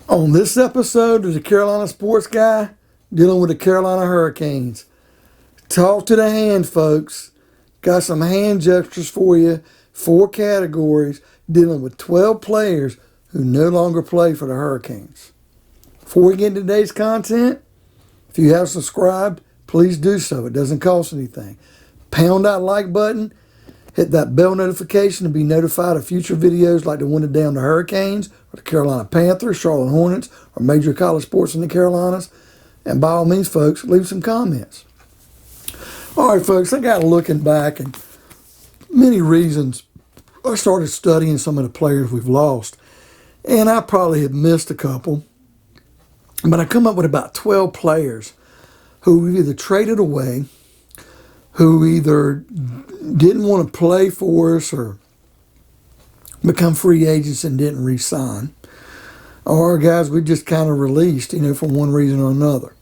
On this episode of the Carolina Sports Guy, dealing with the Carolina Hurricanes. Talk to the hand, folks. Got some hand gestures for you. 4 categories dealing with 12 players who no longer play for the Hurricanes. Before we get into today's content, if you haven't subscribed, please do so. It doesn't cost anything. Pound that like button. Hit that bell notification to be notified of future videos like the one to down the Hurricanes, or the Carolina Panthers, Charlotte Hornets, or major college sports in the Carolinas. And by all means, folks, leave some comments. All right, folks, I got looking back and many reasons. I started studying some of the players we've lost, and I probably have missed a couple. But I come up with about 12 players who we've either traded away, who either didn't want to play for us or become free agents and didn't re-sign, or guys we just kind of released, for one reason or another.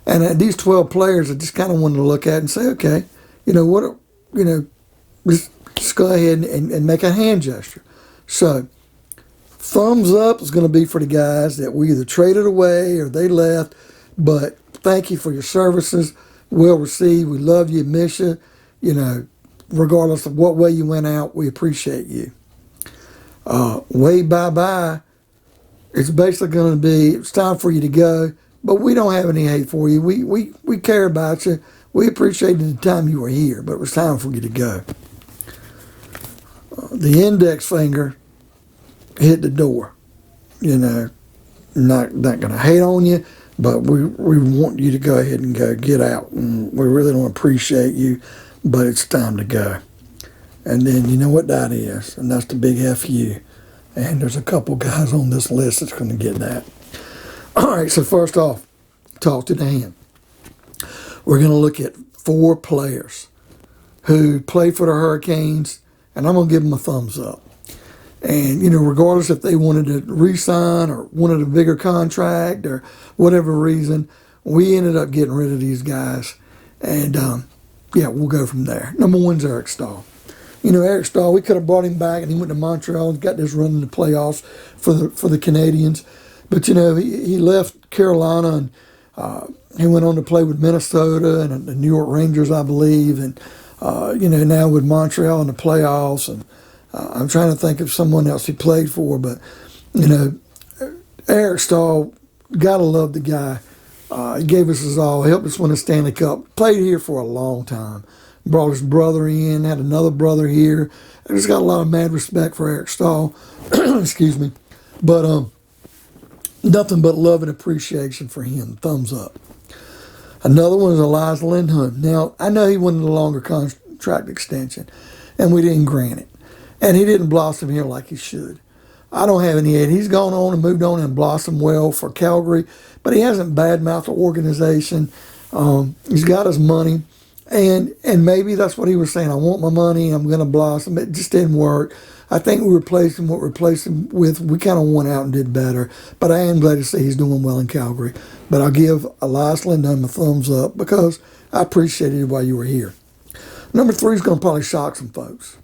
And these 12 players, I just kind of wanted to look at and say, okay, just go ahead and make a hand gesture. So, thumbs up is going to be for the guys that we either traded away or they left, but thank you for your services. Well received. We love you, miss you. Regardless of what way you went out, we appreciate you. Way bye-bye. It's basically going to be, it's time for you to go, but we don't have any hate for you. We care about you. We appreciated the time you were here, but it was time for you to go. The index finger hit the door. Not going to hate on you, but we want you to go ahead and get out. And we really don't appreciate you, but it's time to go. And then you know what that is, and that's the big FU. And there's a couple guys on this list that's going to get that. All right, so first off, talk to the hand. We're going to look at 4 players who play for the Hurricanes, and I'm going to give them a thumbs up. And, regardless if they wanted to re-sign or wanted a bigger contract or whatever reason, we ended up getting rid of these guys. And, we'll go from there. Number 1's Eric Staal. Eric Staal, we could have brought him back and he went to Montreal and got this run in the playoffs for the Canadians. But, he left Carolina and he went on to play with Minnesota and the New York Rangers, I believe. And, now with Montreal in the playoffs. And I'm trying to think of someone else he played for. But, Eric Staal, gotta love the guy. He gave us his all, helped us win a Stanley Cup. Played here for a long time. Brought his brother in, had another brother here. I just got a lot of mad respect for Eric Staal. Excuse me. But nothing but love and appreciation for him. Thumbs up. Another one is Elias Lindholm. Now, I know he wanted a longer contract extension, and we didn't grant it. And he didn't blossom here like he should. I don't have any hate. He's gone on and moved on and blossomed well for Calgary, but he hasn't badmouthed the organization. He's got his money, and maybe that's what he was saying. I want my money. I'm going to blossom. It just didn't work. I think we replaced him. What we replaced him with, we kind of went out and did better. But I am glad to see he's doing well in Calgary. But I'll give Elias Lindholm a thumbs up because I appreciated it while you were here. Number 3 is going to probably shock some folks.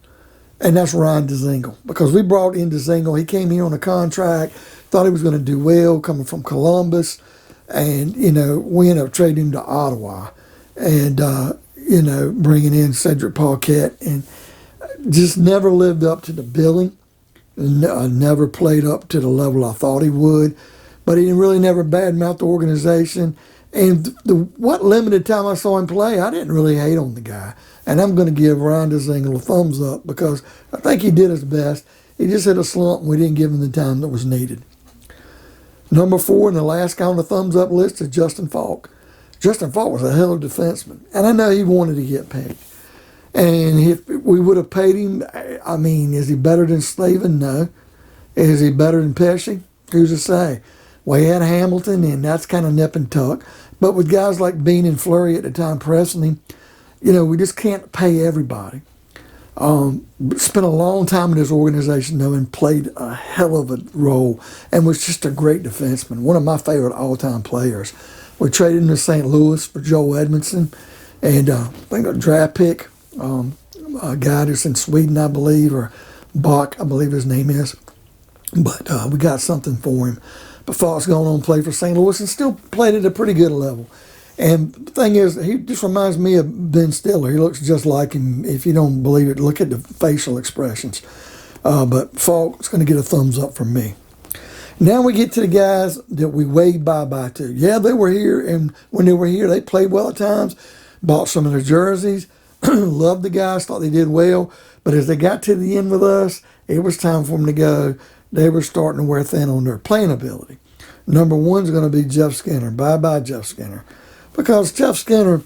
And that's Ryan Dzingel. Because we brought in Dzingel. He came here on a contract, thought he was going to do well coming from Columbus. And, we ended up trading him to Ottawa. And, bringing in Cedric Paquette. And just never lived up to the billing. Never played up to the level I thought he would. But he really never badmouthed the organization. And what limited time I saw him play, I didn't really hate on the guy. And I'm going to give Ryan Dzingel a thumbs up because I think he did his best. He just hit a slump and we didn't give him the time that was needed. Number 4 and the last guy on the thumbs up list is Justin Falk. Justin Falk was a hell of a defenseman. And I know he wanted to get paid. And if we would have paid him, is he better than Slavin? No. Is he better than Pesce? Who's to say? Well, he had Hamilton, and that's kind of nip and tuck. But with guys like Bean and Fleury at the time pressing him, we just can't pay everybody. Spent a long time in this organization, though, and played a hell of a role and was just a great defenseman. One of my favorite all-time players. We traded him to St. Louis for Joel Edmondson, and I think a draft pick, a guy that's in Sweden, I believe, or Bach, I believe his name is. But we got something for him. But Falk's gone on to play for St. Louis and still played at a pretty good level. And the thing is, he just reminds me of Ben Stiller. He looks just like him. If you don't believe it, look at the facial expressions. But Falk's going to get a thumbs up from me. Now we get to the guys that we waved bye-bye to. Yeah, they were here, and when they were here, they played well at times, bought some of their jerseys, loved the guys, thought they did well. But as they got to the end with us, it was time for them to go. They were starting to wear thin on their playing ability. Number one's going to be Jeff Skinner. Bye-bye, Jeff Skinner. Because Jeff Skinner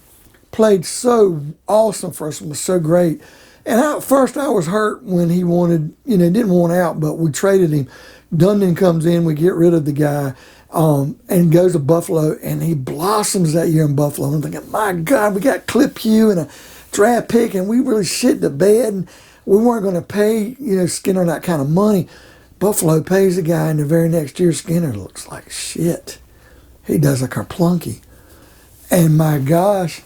played so awesome for us and was so great. And at first I was hurt when he wanted, didn't want out, but we traded him. Dundon comes in, we get rid of the guy, and goes to Buffalo, and he blossoms that year in Buffalo. And I'm thinking, my God, we got Clip Hugh and a draft pick, and we really shit the bed, and we weren't going to pay, Skinner that kind of money. Buffalo pays the guy, and the very next year, Skinner looks like shit. He does like a Kerplunky. And my gosh,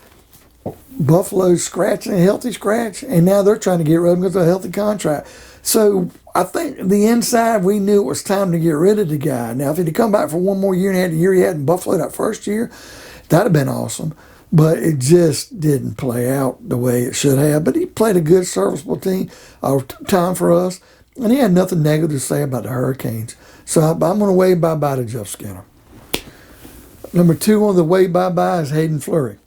Buffalo's scratching a healthy scratch, and now they're trying to get rid of him because of a healthy contract. So I think the inside, we knew it was time to get rid of the guy. Now, if he'd come back for one more year and had the year he had in Buffalo that first year, that'd have been awesome. But it just didn't play out the way it should have. But he played a good, serviceable time for us, and he had nothing negative to say about the Hurricanes. So I'm going to wave bye-bye to Jeff Skinner. Number two on the way bye-bye is Hayden Fleury.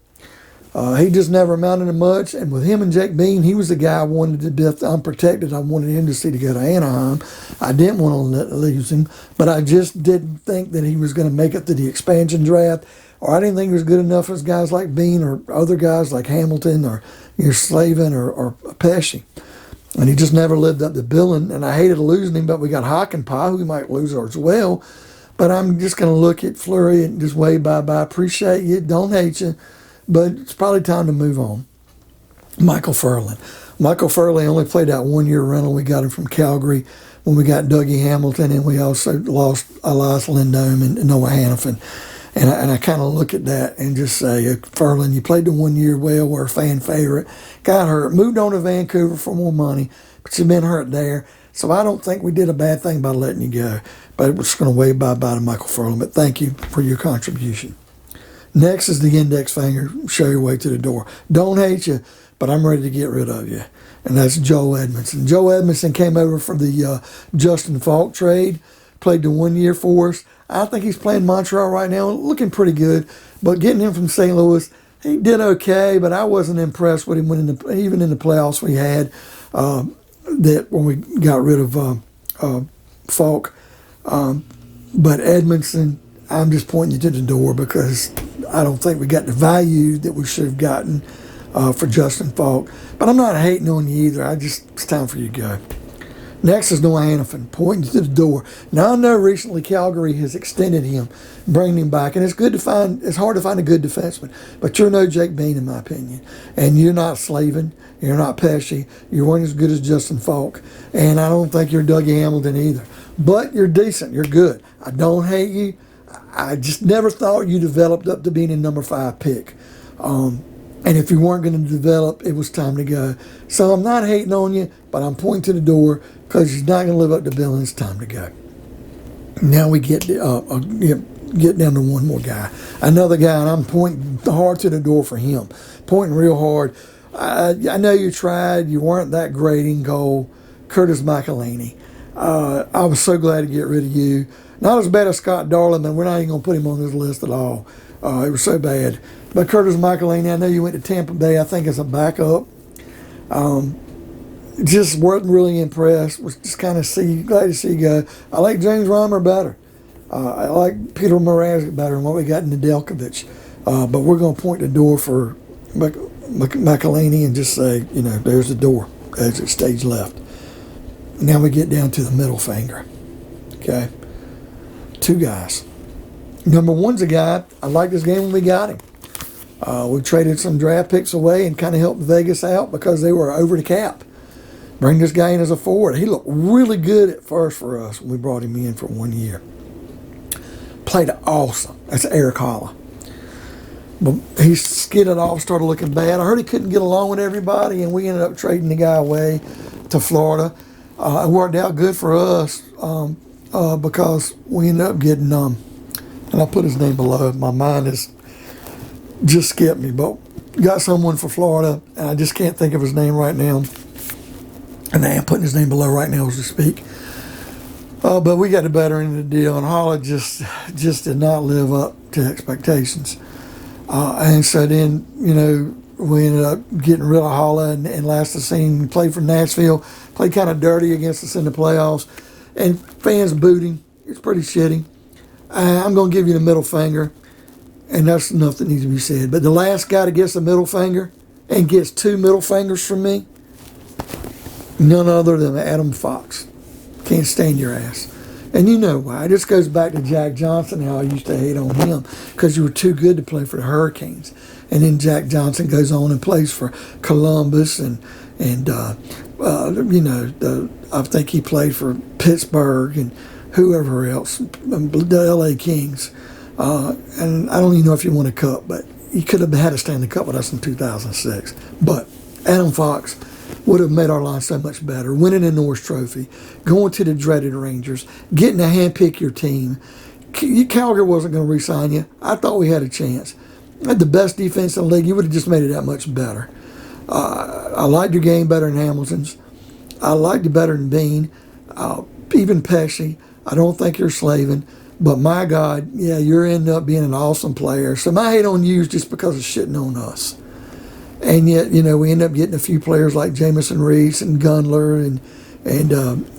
He just never amounted to much, and with him and Jake Bean, he was the guy I wanted to be unprotected. I wanted him to see to go to Anaheim. I didn't want to lose him, but I just didn't think that he was going to make it to the expansion draft, or I didn't think he was good enough as guys like Bean or other guys like Hamilton or Slavin or Pesce. And he just never lived up to billing, and I hated losing him, but we got Hakanpää, who we might lose as well. But I'm just going to look at Fleury and just wave bye-bye. Appreciate you, don't hate you. But it's probably time to move on. Michael Furlan. Michael Furlan only played that 1 year rental. We got him from Calgary when we got Dougie Hamilton, and we also lost Elias Lindholm and Noah Hannafin. And I kind of look at that and just say, Furlan, you played the 1 year well, we're a fan favorite, got hurt, moved on to Vancouver for more money, but you've been hurt there. So I don't think we did a bad thing by letting you go. But we're just going to wave bye-bye to Michael Furlan. But thank you for your contribution. Next is the index finger, show your way to the door. Don't hate you, but I'm ready to get rid of you. And that's Joe Edmondson. Joe Edmondson came over for the Justin Faulk trade, played the 1 year for us. I think he's playing Montreal right now, looking pretty good. But getting him from St. Louis, he did okay, but I wasn't impressed with him even in the playoffs we had that when we got rid of Faulk. But Edmondson, I'm just pointing you to the door because I don't think we got the value that we should have gotten for Justin Faulk. But I'm not hating on you either. It's time for you to go. Next is Noah Hannafin, pointing to the door. Now I know recently Calgary has extended him, bringing him back, and it's hard to find a good defenseman. But you're no Jake Bean in my opinion, and you're not Slavin, you're not Pesce, you weren't as good as Justin Faulk, and I don't think you're Dougie Hamilton either. But you're decent, you're good. I don't hate you. I just never thought you developed up to being a number 5 pick. And if you weren't going to develop, it was time to go. So I'm not hating on you, but I'm pointing to the door because you're not going to live up to billing. It's time to go. Now we get down to one more guy. Another guy, and I'm pointing hard to the door for him. Pointing real hard. I know you tried. You weren't that great in goal. Curtis McElhinney. I was so glad to get rid of you. Not as bad as Scott Darling, but we're not even going to put him on this list at all. It was so bad. But Curtis McElhinney, I know you went to Tampa Bay, I think, as a backup. Just wasn't really impressed. Was just kind of glad to see you go. I like James Reimer better. I like Peter Mrazek better than what we got in Nedeljkovic. But we're going to point the door for McElhinney and just say, there's the door. Exit stage left. Now we get down to the middle finger. Okay? 2 guys. Number one's a guy, I like this game when we got him. We traded some draft picks away and kind of helped Vegas out because they were over the cap. Bring this guy in as a forward. He looked really good at first for us when we brought him in for 1 year. Played awesome. That's Eric Holla. But he skidded off, started looking bad. I heard he couldn't get along with everybody, and we ended up trading the guy away to Florida. It worked out good for us. because we ended up getting, and I'll put his name below. My mind is just skipped me, but got someone for Florida, and I just can't think of his name right now. And I am putting his name below right now as we speak. But we got the better end of the deal, and Holla just did not live up to expectations. And so then, we ended up getting rid of Holla, and last I seen, played for Nashville, played kind of dirty against us in the playoffs, and fans booed him. It's pretty shitty. I'm going to give you the middle finger, and that's enough that needs to be said. But the last guy that gets the middle finger and gets 2 middle fingers from me, none other than Adam Fox. Can't stand your ass. And you know why. This goes back to Jack Johnson, how I used to hate on him because you were too good to play for the Hurricanes. And then Jack Johnson goes on and plays for Columbus and I think he played for Pittsburgh and whoever else, the LA Kings. And I don't even know if he won a cup, but he could have had a Stanley Cup with us in 2006. But Adam Fox would have made our line so much better. Winning a Norris Trophy, going to the dreaded Rangers, getting to handpick your team. Calgary wasn't going to re-sign you. I thought we had a chance. Had the best defense in the league. You would have just made it that much better. I liked your game better than Hamilton's. I liked you better than Bean. Even Pesci. I don't think you're slaving. But my God, yeah, you're ending up being an awesome player. So my hate on you is just because of shitting on us. And yet, we end up getting a few players like Jamison Reese and Gundler and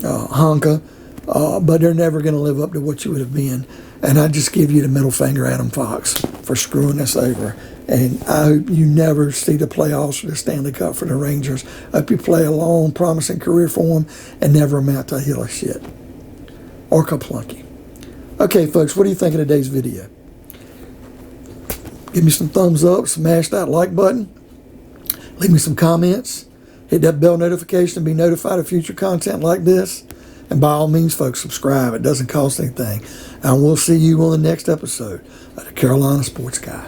Honka, but they're never going to live up to what you would have been. And I just give you the middle finger, Adam Fox, for screwing us over. And I hope you never see the playoffs or the Stanley Cup for the Rangers. I hope you play a long, promising career for them and never amount to a hill of shit. Or Kaplunky. Okay, folks, what do you think of today's video? Give me some thumbs up, smash that like button. Leave me some comments. Hit that bell notification to be notified of future content like this. And by all means, folks, subscribe. It doesn't cost anything. And we'll see you on the next episode of the Carolina Sports Guy.